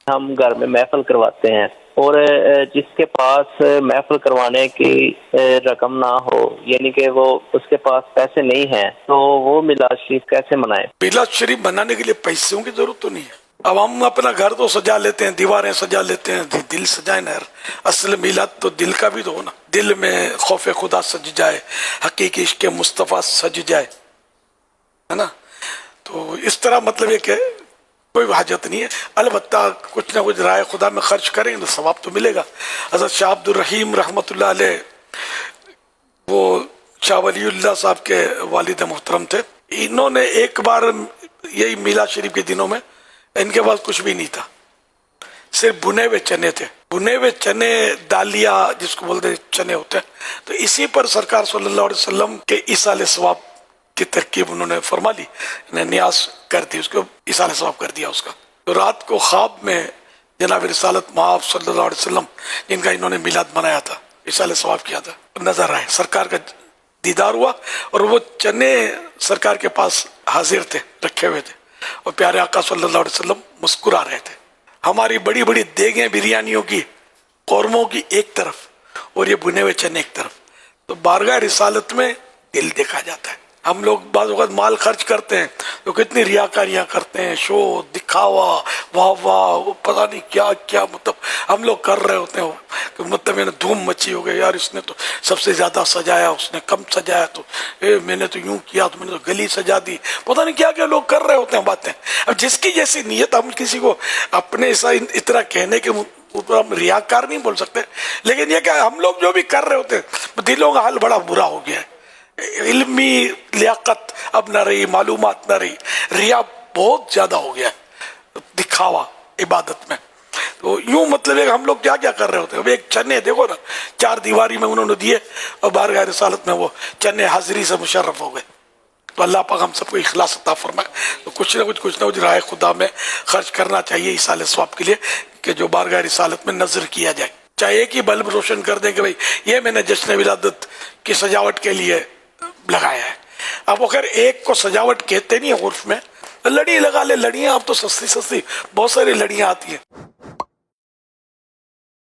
ہم گھر میں محفل کرواتے ہیں اور جس کے پاس محفل کروانے کی رقم نہ ہو، یعنی کہ وہ اس کے پاس پیسے نہیں ہیں، تو وہ میلاد شریف کیسے منائے؟ میلاد شریف بنانے کے لیے پیسوں کی ضرورت تو نہیں ہے. اب ہم اپنا گھر تو سجا لیتے ہیں، دیواریں سجا لیتے ہیں، دل سجائے نا. اصل میلاد تو دل کا بھی تو ہو نا. دل میں خوف خدا سج جائے، حقیقی عشق مصطفیٰ سج جائے، ہے نا. تو اس طرح مطلب یہ کہ کوئی حاجت نہیں ہے. البتہ کچھ نہ کچھ رائے خدا میں خرچ کریں تو ثواب تو ملے گا. حضرت شاہ عبد الرحیم رحمۃ اللہ علیہ، وہ شاہ ولی اللہ صاحب کے والد محترم تھے. انہوں نے ایک بار یہی میلاد شریف کے دنوں میں، ان کے پاس کچھ بھی نہیں تھا، صرف بنے ہوئے چنے تھے. بنے ہوئے چنے، دالیا جس کو بولتے چنے ہوتے ہیں. تو اسی پر سرکار صلی اللہ علیہ وسلم کے ایصال ثواب کی ترکیب انہوں نے فرما لی، انہیں نیاز کر دی، اس کو ایصال ثواب کر دیا اس کا. تو رات کو خواب میں جناب رسالت مآب صلی اللہ علیہ وسلم، جن کا انہوں نے میلاد منایا تھا، ایصال ثواب کیا تھا، نظر آئے، سرکار کا دیدار ہوا. اور وہ چنے سرکار کے پاس حاضر تھے، رکھے ہوئے تھے، اور پیارے آقا صلی اللہ علیہ وسلم مسکرا رہے تھے. ہماری بڑی بڑی دیگیں بریانیوں کی، قورموں کی ایک طرف، اور یہ بنے ہوئے چنے ایک طرف. تو بارگاہ رسالت میں دل دیکھا جاتا ہے. ہم لوگ بعض اوقات مال خرچ کرتے ہیں تو کتنی ریاکاریاں کرتے ہیں، شو، دکھاوا، واہ واہ، پتہ نہیں کیا کیا مطلب ہم لوگ کر رہے ہوتے ہیں. کہ مطلب دھوم مچی ہو گئی، یار اس نے تو سب سے زیادہ سجایا، اس نے کم سجایا، تو میں نے تو یوں کیا، تو میں نے تو گلی سجا دی، پتہ نہیں کیا کیا لوگ کر رہے ہوتے ہیں باتیں. اب جس کی جیسی نیت، ہم کسی کو اپنے ایسا اتنا کہنے کے اوپر ہم ریاکار نہیں بول سکتے، لیکن یہ کہ ہم لوگ جو بھی کر رہے ہوتے ہیں، دلوں کا حال بڑا برا ہو گیا ہے. علمی لیاقت اب نہ رہی، معلومات نہ رہی، ریا بہت زیادہ ہو گیا ہے، دکھاوا عبادت میں. تو یوں مطلب ہے کہ ہم لوگ کیا کیا کر رہے ہوتے ہیں. اب ایک چنے دیکھو نا، 4 دیواری میں انہوں نے دیے، اور بارگاہ رسالت میں وہ چنے حاضری سے مشرف ہو گئے. تو اللہ پاک ہم سب کو اخلاص عطا فرمائے. تو کچھ نہ کچھ رائے خدا میں خرچ کرنا چاہیے ایصال ثواب کے لیے، کہ جو بارگاہ رسالت میں نذر کیا جائے. چاہے ایک ہی بلب روشن کر دیں کہ بھائی یہ میں نے جشن ولادت کی سجاوٹ کے لیے لگایا ہے. اب اگر ایک کو سجاوٹ کہتے نہیں ہیں عرف میں، لڑی لگا لے. لڑیاں اب تو سستی بہت ساری لڑیاں آتی ہیں.